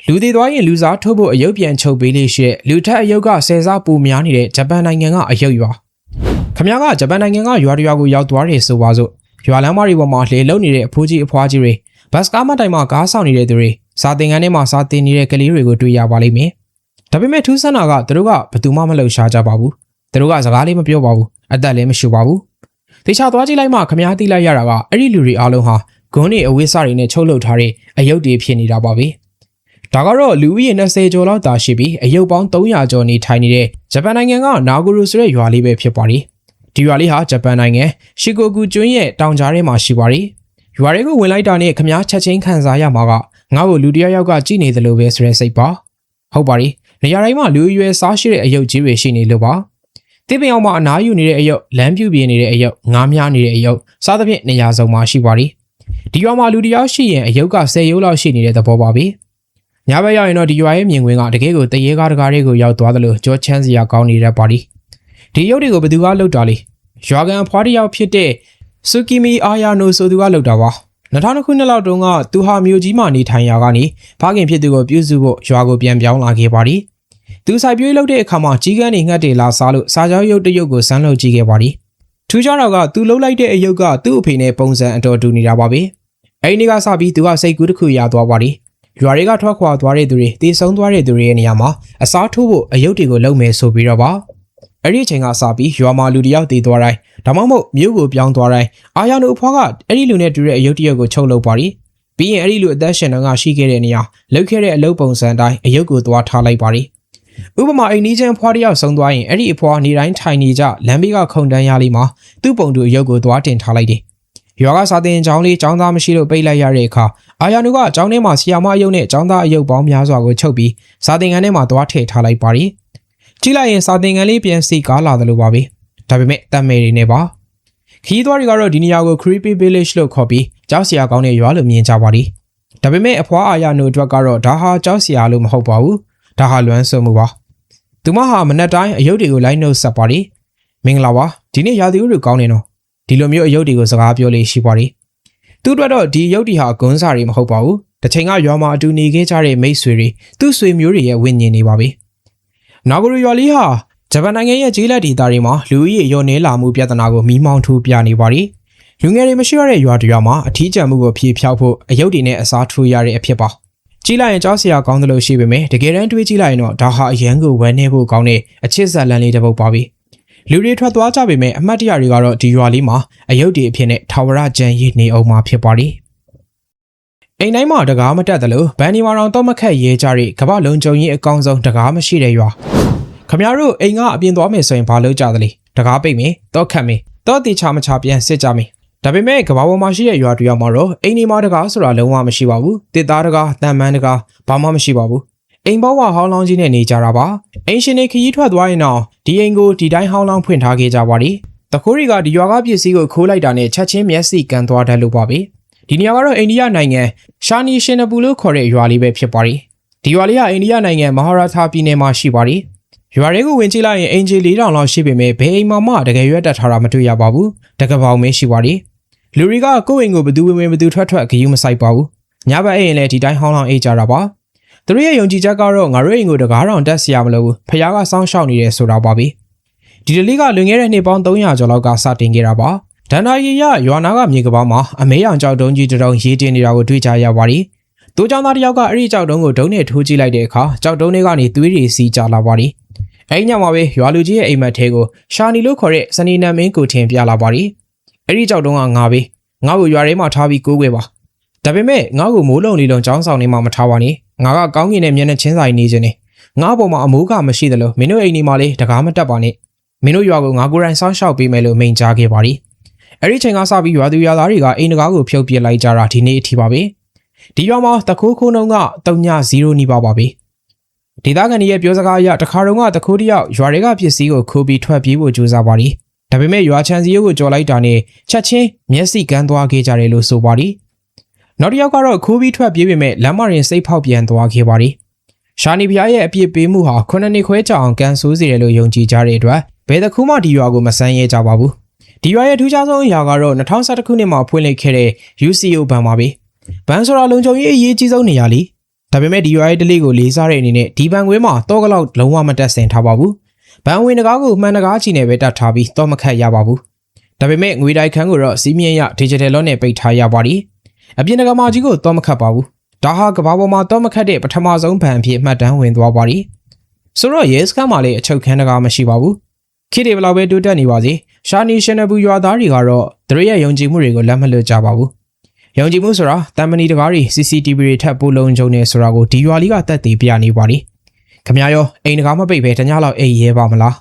လူသေးသွားရင်လူစားထုတ်ဖို့အယုတ်ပြန်ချုပ်ပေးလေးရှိလူထက်အယုတ်ကဆယ်စားပူများနေတဲ့ဂျပန်နိုင်ငံကအယုတ်ရွာခမရကဂျပန်နိုင်ငံကရွာတရွာကိုရောက်သွားတယ်ဆိုပါစို့ရွာလမ်းမတွေပေါ်မှာလှေလုံနေတဲ့အဖိုးကြီးအဖွားကြီးတွေဘတ်စကားမတိုင်မှာကားဆောင်နေတဲ့သူတွေစာသင်ခန်းထဲမှာစာသင်နေတဲ့ကလေးတွေကိုတွေ့ရပါလိမ့်မယ်ဒါပေမဲ့ထူးဆန်းတာကသူတို့ကဘယ်သူမှမလှုပ်ရှားကြပါဘူးသူတို့ကစကားလေးမပြောပါဘူးအသက်လည်းမရှိပါဘူးတေချာသွားကြည့်လိုက်မှခမရသိလိုက်ရတာကအဲ့ဒီလူတွေအားလုံးဟာဂွန်းတွေအဝိစားတွေနဲ့ချုပ်လုပ်ထားတဲ့အယုတ်တွေဖြစ်နေတာပါပဲဒါကတော့လူဦးရေ20ကျော်လောက်သာရှိပြီးအယုတ်ပေါင်း300ကျော်နေထိုင်နေတဲ့ဂျပန်နိုင်ငံကနာဂူရူဆိုတဲ့ရွာလေးပဲဖြစ်ပါတယ်ဒီရွာလေးဟာဂျပန်နိုင်ငံရှီကိုဂူကျွန်းရဲ့တောင်ကြားထဲမှာရှိပါတယ်ရွာတွေကိုဝင်လိုက်တာနဲ့ခမည်းချက်ချင်းခံစားရမှာကငါ့ကိုလူတယောက်ကကြည့်နေတယ်လို့ပဲဆိုတဲ့စိတ်ပါဟုတ်ပါတယ်နေရာတိုင်းမှာလူရွယ်စားရှိတဲ့အယုတ်ကြီးတွေရှိနေလို့ပါတိပင်အောင်မှာအနားယူနေတဲ့အယုတ်လမ်းပြူပြနေတဲ့အယုတ်ငားများနေတဲ့အယုတ်စားသဖြင့်နေရာစုံမှာရှိပါတယ်ဒီရွာမှာလူတယောက်ရှိရင်အယုတ်က10ရုပ်လောက်ရှိနေတဲ့သဘောပါပဲညဘက်ရောက်ရင်တော့ဒီရွာရဲ့မြင်ကွင်းကတကယ်ကိုတရေကားတကားတွေကိုရောက်သွားတယ်လို့ကြောချမ်းစရာကောင်းနေတဲ့ပါတီဒီရုပ်တွေကိုဘယ်သူကလှုပ်တာလဲရွာကန်ဖွားတယောက်ဖြစ်တဲ့ဆူကီမီအာယာနိုဆိုသူကလှုပ်တာပါ2000ခုနှစ်လောက်တုန်းကသူဟာမြို့ကြီးမှာနေထိုင်ရာကနေဖခင်ဖြစ်သူကိုပြုစုဖို့ရွာကိုပြန်ပြောင်းလာခဲ့ပါတီသူစိုက်ပျိုးလုပ်တဲ့အခါမှာကြီးကန်းတွေငှက်တွေလာစားလို့စာကြောရုပ်တရုပ်ကိုစမ်းလုပ်ကြည့်ခဲ့ပါတီထူးခြားတော့ကသူလှုပ်လိုက်တဲ့အယုတ်ကသူ့အဖေနဲ့ပုံစံအတော်တူနေတာပါပဲအဲ့ဒီကစပြီးသူကစိတ်ကူးတစ်ခုရသွားပါတီရွာတွေကထွက်ခွာသွားတဲ့သူတွေတေဆုံးသွားတဲ့သူတွေရဲ့နေရာမှာအစားထိုးဖို့အယုတ်တွေကိုလုပ်မယ်ဆိုပြီးတော့ပါအဲ့ဒီအချိန်ကစပြီးရွာမှာလူတယောက်တည်သွားတိုင်းဒါမှမဟုတ်မြို့ကိုပြောင်းသွားတိုင်းအာယာနိုအဖွားကအဲ့ဒီလူနဲ့တူတဲ့အယုတ်တရုပ်ကိုချုပ်လုပ်ပါတီပြီးရင်အဲ့ဒီလူအသက်ရှင်တော့ကရှိခဲ့တဲ့နေရာလုပ်ခဲ့တဲ့အလုပ်ပုံစံတိုင်းအယုတ်ကိုသွားထားလိုက်ပါတီဥပမာအိမ်နီးချင်းဖွားတယောက်ဆုံးသွားရင်အဲ့ဒီအဖွားနေတိုင်းထိုင်နေကြလမ်းဘေးကခုံတန်းရလေးမှာသူ့ပုံတူအယုတ်ကိုသွားတင်ထားလိုက်တယ်ရွာကစာတင်ကျောင်းလေးကျောင်းသားမရှိလို့ပိတ်လိုက်ရတဲ့အခါအာယာနုကကျောင်းထဲမှာဆီယာမအယုတ်နဲ့ကျောင်းသားအယုတ်ပေါင်းများစွာကိုချုပ်ပြီးစာတင်ခန်းထဲမှာသွားထည့်ထားလိုက်ပါရီကြည့်လိုက်ရင်စာတင်ခန်းလေးပြန်စီကားလာတယ်လို့ပါပဲဒါပေမဲ့တတ်မယ်တွေနဲ့ပါခီးသွားတွေကတော့ဒီနေရာကို Creepy Village လို့ခေါ်ပြီးကြောက်စရာကောင်းတဲ့ရွာလို့မြင်ကြပါရီဒါပေမဲ့အဖွားအာယာနုအတွက်ကတော့ဒါဟာကြောက်စရာလို့မဟုတ်ပါဘူးဒါဟာလွမ်းဆွမှုပါသူမဟာမနက်တိုင်းအယုတ်တွေကိုလိုက်နှုတ်ဆက်ပါရီမင်္ဂလာပါဒီနေ့ရာသီဥတုကောင်းနေတော့ဒီလိုမျိုးအယုတ်တွေကိုစကားပြောလေးရှိပါရီသူ့အတွက်တော့ဒီရုပ်တီဟာဂွန်းစာတွေမဟုတ်ပါဘူးတစ်ချိန်ကရွာမှာအတူနေခဲ့ကြတဲ့မိတ်ဆွေတွေသူ့ဆွေမျိုးတွေရဲ့ဝိညာဉ်တွေပါပဲနာဂိုရွာလေးဟာဂျပန်နိုင်ငံရဲ့ကျေးလက်ဒေသတွေမှာလူဦးရေရောနေလာမှုပြဿနာကိုမီးမောင်းထိုးပြနေပါရီလူငယ်တွေမရှိရတဲ့ရွာတရွာမှာအထီးကျန်မှုကိုဖြေဖျောက်ဖို့အယုတ်တွေနဲ့အစားထိုးရတဲ့အဖြစ်ပါကြည့်လိုက်ရင်ကြောက်စရာကောင်းတယ်လို့ရှိပေမဲ့တကယ်တမ်းတွေးကြည့်လိုက်ရင်တော့ဒါဟာအရန်ကိုဝမ်းနည်းဖို့ကောင်းတဲ့အချစ်ဇာတ်လမ်းလေးတစ်ပုဒ်ပါပဲလူတွေထွက်သွားကြပေမဲ့အမှတ်တရတွေကတော့ဒီရွာလေးမှာအယုတ်တွေအဖြစ်နဲ့ထာဝရကျန်ရည်နေအောင်မှာဖြစ်ပါလိမ့်အိမ်တိုင်းမှာတကားမတက်တယ်လို့ဘန်နီမာရောင်တော့မခက်ရဲကြတဲ့ကမ္ဘာလုံးကျုံကြီးအကောင်ဆုံးတကားမရှိတဲ့ရွာခမရတို့အိမ်ကအပြင်သွားမယ်ဆိုရင်ဘာလုပ်ကြသလဲတကားပိတ်မယ်တော့ခတ်မယ်တော့တေချာမချပြန်စစ်ကြမယ်ဒါပေမဲ့ကမ္ဘာပေါ်မှာရှိတဲ့ရွာတရွာမှာတော့အိမ်ဒီမှာတကားဆိုတာလုံးဝမရှိပါဘူးတစ်သားတကားတန်မန်းတကားဘာမှမရှိပါဘူးအိမ်ဘောဝဟောင်းလောင်းကြီးနဲ့နေကြတာပါအိမ်ရှင်တွေခရီးထွက်သွားရင်တော့ဒီအိမ်ကိုဒီတိုင်းဟောင်းလောင်းဖွင့်ထားခဲ့ကြပါလိတခိုးတွေကဒီရွာကပစ္စည်းကိုခိုးလိုက်တာနဲ့ချက်ချင်းမျက်စိကန်သွားတတ်လို့ပါပဲဒီနေရာကတော့အိန္ဒိယနိုင်ငံရှာနီရှင်နပူလို့ခေါ်တဲ့ရွာလေးပဲဖြစ်ပါလိဒီရွာလေးကအိန္ဒိယနိုင်ငံမဟာရာထာပြည်နယ်မှာရှိပါလိရွာတွေကိုဝင်ကြည့်လိုက်ရင်အင်ဂျီ4000လောက်ရှိပေမဲ့ဘယ်အိမ်မှတကယ်ရွက်တက်ထားတာမတွေ့ရပါဘူးတကပောင်ပဲရှိပါလိလူတွေကကိုယ့်အိမ်ကိုဘသူဝင်ဘသူထွက်ဂယုမဆိုင်ပါဘူးညဘက်အိမ်လည်းဒီတိုင်းဟောင်းလောင်းအေးကြတာပါသူတို့ရဲ့ယုံကြည်ချက်ကတော့ငါတို့အိမ်ကိုတကားတောင်တက်စီရမလို့ဖခင်ကစောင်းရှောက်နေတယ်ဆိုတာပါပဲဒီတလေးကလွန်ခဲ့တဲ့နှစ်ပေါင်း300ကျော်လောက်ကစတင်ခဲ့တာပါဒန္တာရီရရွာနာကမြေကပောင်းမှာအမေရောင်ကြောက်တုံးကြီးတုံးရေးတင်နေတာကိုတွေ့ကြရပါတယ်။တိုးချောင်းသားတယောက်ကအဲ့ဒီကြောက်တုံးကိုဒုံးနဲ့ထိုးကြည့်လိုက်တဲ့အခါကြောက်တုံးတွေကနေသွေးတွေစီးကျလာပါတယ်။အဲ့ဒီညမှာပဲရွာလူကြီးရဲ့အိမ်မက်ထဲကိုရှာနီလို့ခေါ်တဲ့စနေနံမင်းကိုထင်ပြလာပါတယ်။အဲ့ဒီကြောက်တုံးကငါပဲငါ့ကိုရွာထဲမှာထားပြီးကိုးကွယ်ပါ။ဒါပေမဲ့ငါ့ကိုမိုးလုံနေလုံចောင်းဆောင်နေမှမထားပါနဲ့။ငါကကောင်းကင်နဲ့မျက်နှာချင်းဆိုင်နေခြင်းနဲ့ငါ့ဘောမှာအမိုးကမရှိသလိုမင်းတို့အိမ်ဒီမှာလေးတကားမတက်ပါနဲ့မင်းတို့ရွာကိုငါကိုယ်တိုင်စောင့်ရှောက်ပေးမယ်လို့မိန့်ကြားခဲ့ပါသည်အဲ့ဒီချိန်ကစပြီးရွာသူရွာသားတွေကအိမ်တကားကိုဖြုတ်ပစ်လိုက်ကြတာဒီနေ့အထိပါပဲဒီရွာမှာတခိုးခိုးနှုံက3.0နီးပါးပါပဲဒေသခံတွေရဲ့ပြောစကားအရတခါတော့ကတခိုးတယောက်ရွာတွေကပစ္စည်းကိုခိုးပြီးထွက်ပြေးဖို့ကြိုးစားပါသည်ဒါပေမဲ့ရွာချန်စီရုပ်ကိုကြော်လိုက်တာနဲ့ချက်ချင်းမျက်စိကန်းသွားခဲ့ကြတယ်လို့ဆိုပါသည်နောက်တစ်ယောက်ကတော့ခိုးပြီးထွက်ပြေးပေမဲ့လမ်းမရင်စိတ်ဖောက်ပြန်သွားခဲ့ပါသည်ရှာနီဖျားရဲ့အပြစ်ပေးမှုဟာ9နှစ်ခွဲကြာအောင်ကန်ဆိုးစေတယ်လို့ယုံကြည်ကြတဲ့အတွက်ဘယ်တစ်ခုမှဒီရွာကိုမဆန်းရဲကြပါဘူးဒီရွာရဲ့ထူးခြားဆုံးအရာကတော့2011ခုနှစ်မှာဖွင့်လှစ်ခဲ့တဲ့ UCO ဘဏ်ပါပဲဘဏ်ဆိုတာလုံခြုံရေးအရေးကြီးဆုံးနေရာလी ဒါပေမဲ့ဒီရွာရဲ့တလေးကိုလေးစားတဲ့အနေနဲ့ဒီဘန်ကွင်းမှာတော့ကလောက်လုံးဝမတက်ဆင်ထားပါဘူးဘန်ဝင်တကားကိုမှန်တကားချီနဲ့ပဲတတ်ထားပြီးတော့မခတ်ရပါဘူးဒါပေမဲ့ငွေတိုက်ခန်းကိုတော့စီးမြင့်ရ digital လော့နဲ့ပိတ်ထားရပါတယ်အပြင်တကားမကြီးကိုတော့မခတ်ပါဘူးဒါဟာကဘာပေါ်မှာတော့မခတ်တဲ့ပထမဆုံးဘန်အဖြစ်မှတ်တမ်းဝင်သွားပါတယ်ဆိုတော့ရဲစခန်းမှာလည်းအချုပ်ခန်းတကားမရှိပါဘူးခေတ်တွေဘယ်လောက်ပဲတိုးတက်နေပါစေရှာနီရှင်နယ်ဘူးရွာသားတွေကတော့သူတို့ရဲ့ယုံကြည်မှုတွေကိုလက်မလွတ်ကြပါဘူးယုံကြည်မှုဆိုတာတမ်မနီတကားတွေ CCTV တွေထပ်ပို့လုံးကြုံနေဆိုတာကိုဒီရွာလေးကတက်တည်ပြနေပါတယ်ခင်ဗျားရောအိမ်တကားမပိတ်ပဲတညလောက်အိမ်ရဲပါမလား